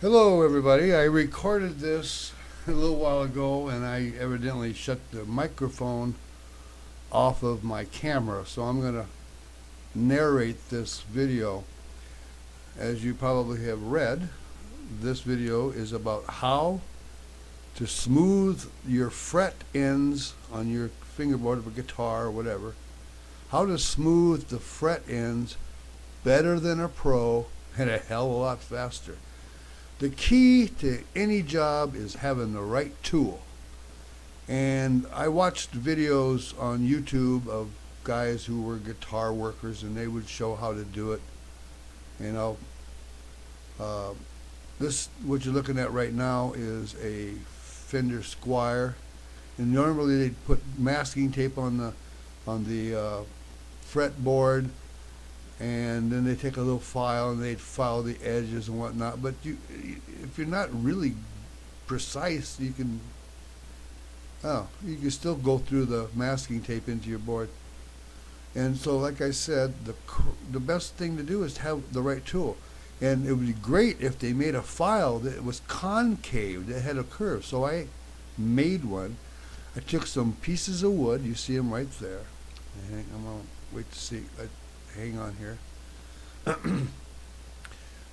Hello, everybody. I recorded this a little while ago and I evidently shut the microphone off of my camera, so I'm going to narrate this video. As you probably have read, this video is about how to smooth your fret ends on your fingerboard of a guitar or whatever. How to smooth the fret ends better than a pro and a hell of a lot faster. The key to any job is having the right tool. And I watched videos on YouTube of guys who were guitar workers, and they would show how to do it. You know, this what you're looking at right now is a Fender Squire, and normally they'd put masking tape on the fretboard, and then they take a little file and they'd file the edges and whatnot. But if you're not really precise, you can still go through the masking tape into your board. And so, like I said, the best thing to do is to have the right tool. And it would be great if they made a file that was concave, that had a curve. So I made one. I took some pieces of wood. You see them right there. I'm gonna wait to see. Hang on here.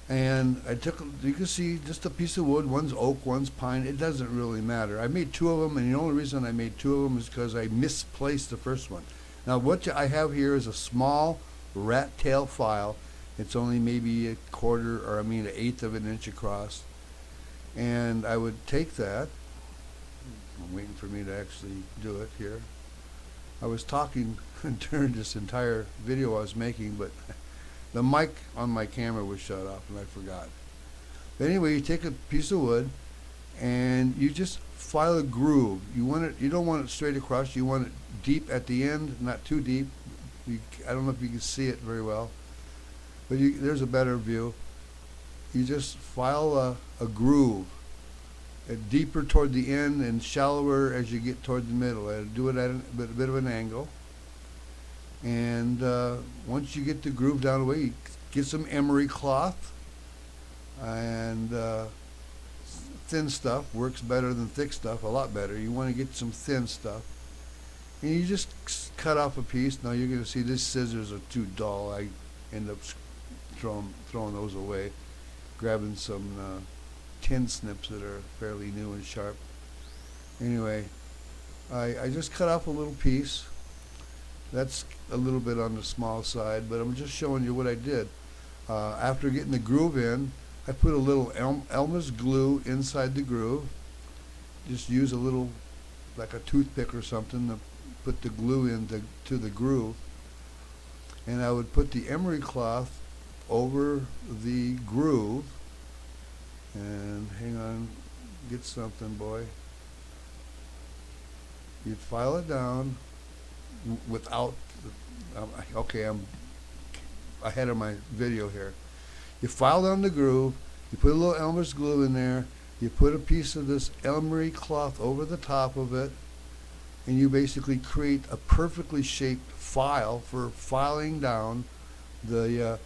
And I took, you can see, just a piece of wood. One's oak, one's pine. It doesn't really matter. I made two of them, and the only reason I made two of them is because I misplaced the first one. Now what I have here is a small rat tail file. It's only maybe an eighth of an inch across. And I would take that. I'm waiting for me to actually do it here. I was talking during this entire video I was making, but the mic on my camera was shut off and I forgot. But anyway, you take a piece of wood and you just file a groove. You don't want it straight across. You want it deep at the end, not too deep. I don't know if you can see it very well, but there's a better view. You just file a groove. Deeper toward the end and shallower as you get toward the middle. Do it at a bit of an angle. And once you get the groove down the way, you get some emery cloth. And thin stuff works better than thick stuff, a lot better. You want to get some thin stuff. And you just cut off a piece. Now you're going to see these scissors are too dull. I end up throwing those away, grabbing some tin snips that are fairly new and sharp. Anyway, I just cut off a little piece. That's a little bit on the small side, but I'm just showing you what I did. After getting the groove in, I put a little Elmer's glue inside the groove. Just use a little, like a toothpick or something, to put the glue to the groove. And I would put the emery cloth over the groove. And hang on, get something, boy. You'd file it down without, okay, I'm ahead of my video here. You file down the groove, you put a little Elmer's glue in there, you put a piece of this emery cloth over the top of it, and you basically create a perfectly shaped file for filing down the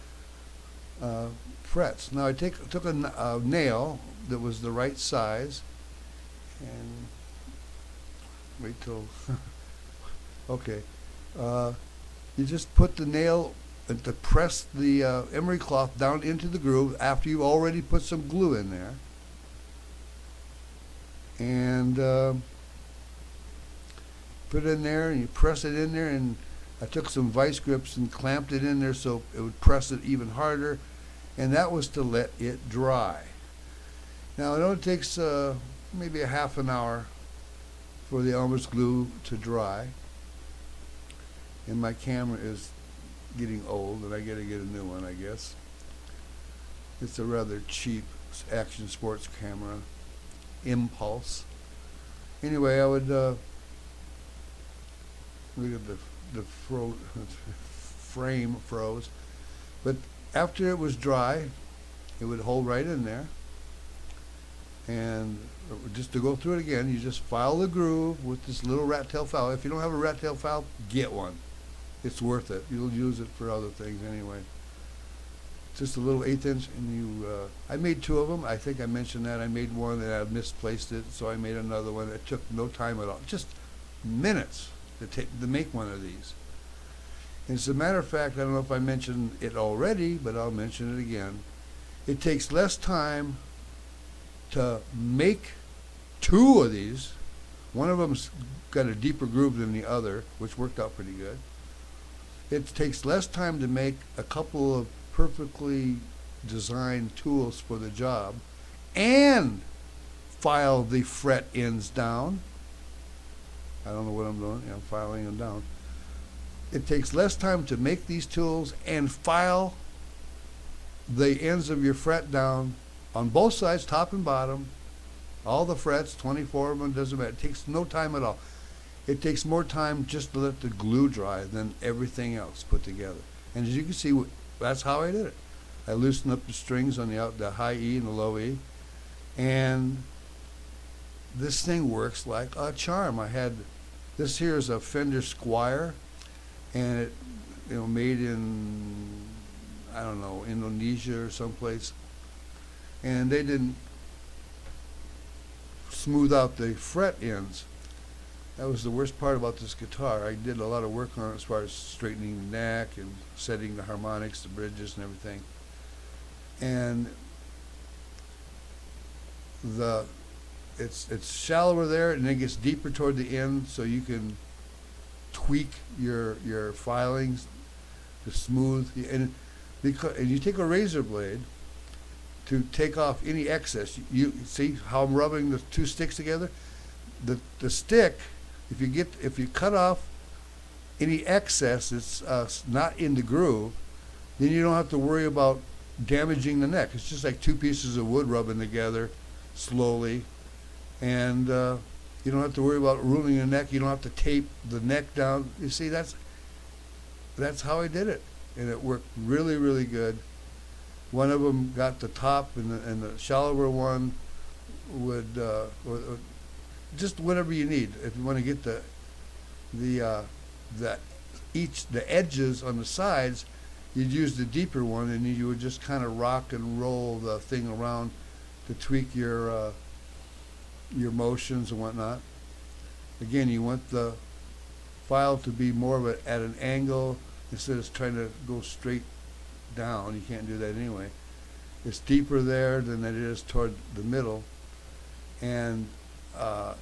frets. Now I took a nail that was the right size, and wait till okay. You just put the nail to press the emery cloth down into the groove after you already put some glue in there, and put it in there, and you press it in there. And I took some vice grips and clamped it in there so it would press it even harder. And that was to let it dry. Now it only takes maybe a half an hour for the Elmer's glue to dry. And my camera is getting old, and I gotta get a new one, I guess. It's a rather cheap action sports camera, Impulse. Anyway, I would look at the frame froze, but after it was dry, it would hold right in there. And just to go through it again, you just file the groove with this little rat tail file. If you don't have a rat tail file, get one. It's worth it. You'll use it for other things anyway. just a little 1/8 inch, and I made 2 of them. I think I mentioned that. I made one and I misplaced it, so I made another one. It took no time at all, just minutes to make one of these. And as a matter of fact, I don't know if I mentioned it already, but I'll mention it again. It takes less time to make 2 of these. One of them's got a deeper groove than the other, which worked out pretty good. It takes less time to make a couple of perfectly designed tools for the job and file the fret ends down. I don't know what I'm doing. I'm filing them down. It takes less time to make these tools and file the ends of your fret down on both sides, top and bottom, all the frets, 24 of them, doesn't matter. It takes no time at all. It takes more time just to let the glue dry than everything else put together. And as you can see, that's how I did it. I loosened up the strings on the high E and the low E, and this thing works like a charm. This here is a Fender Squire, and it, made in, I don't know, Indonesia or someplace, and they didn't smooth out the fret ends. That was the worst part about this guitar. I did a lot of work on it as far as straightening the neck and setting the harmonics, the bridges, and everything. And it's shallower there, and then it gets deeper toward the end, so you can tweak your filings to smooth. And you take a razor blade to take off any excess. You see how I'm rubbing the 2 sticks together? The stick, if you cut off any excess that's not in the groove, then you don't have to worry about damaging the neck. It's just like 2 pieces of wood rubbing together slowly, and you don't have to worry about ruining the neck. You don't have to tape the neck down. You see, that's how I did it, and it worked really, really good. One of them got the top, and the shallower one would just whatever you need. If you want to get the edges on the sides, you'd use the deeper one, and you would just kind of rock and roll the thing around to tweak your motions and whatnot. Again, you want the file to be more at an angle instead of trying to go straight down. You can't do that anyway. It's deeper there than it is toward the middle, and I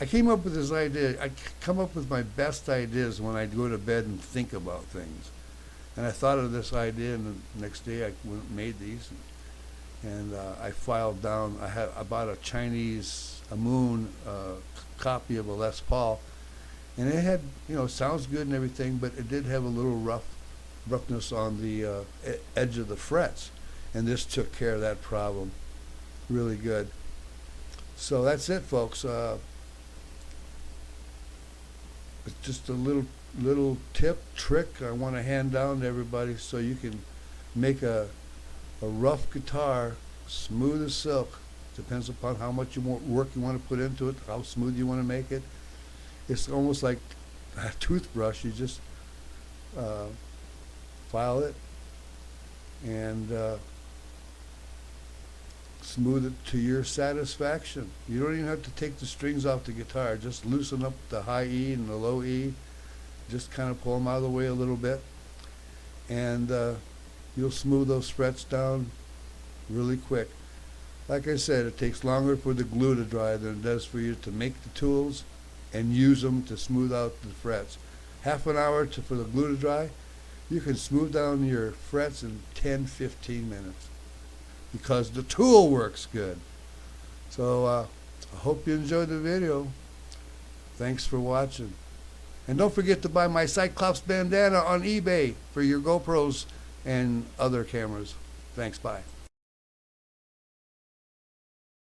came up with this idea. I come up with my best ideas when I go to bed and think about things. And I thought of this idea, and the next day I went and made these, and I filed down. I bought a moon copy of a Les Paul, and it had, sounds good and everything, but it did have a little roughness on the edge of the frets, and this took care of that problem really good. So that's it, folks. It's just a little trick I want to hand down to everybody, so you can make a rough guitar smooth as silk. Depends upon how much work you want to put into it, how smooth you want to make it. It's almost like a toothbrush. You just file it and smooth it to your satisfaction. You don't even have to take the strings off the guitar. Just loosen up the high E and the low E. Just kind of pull them out of the way a little bit, and you'll smooth those frets down really quick. Like I said, it takes longer for the glue to dry than it does for you to make the tools and use them to smooth out the frets. Half an hour for the glue to dry, you can smooth down your frets in 10-15 minutes because the tool works good. So I hope you enjoyed the video. Thanks for watching. And don't forget to buy my Cyclops bandana on eBay for your GoPros and other cameras. Thanks, bye.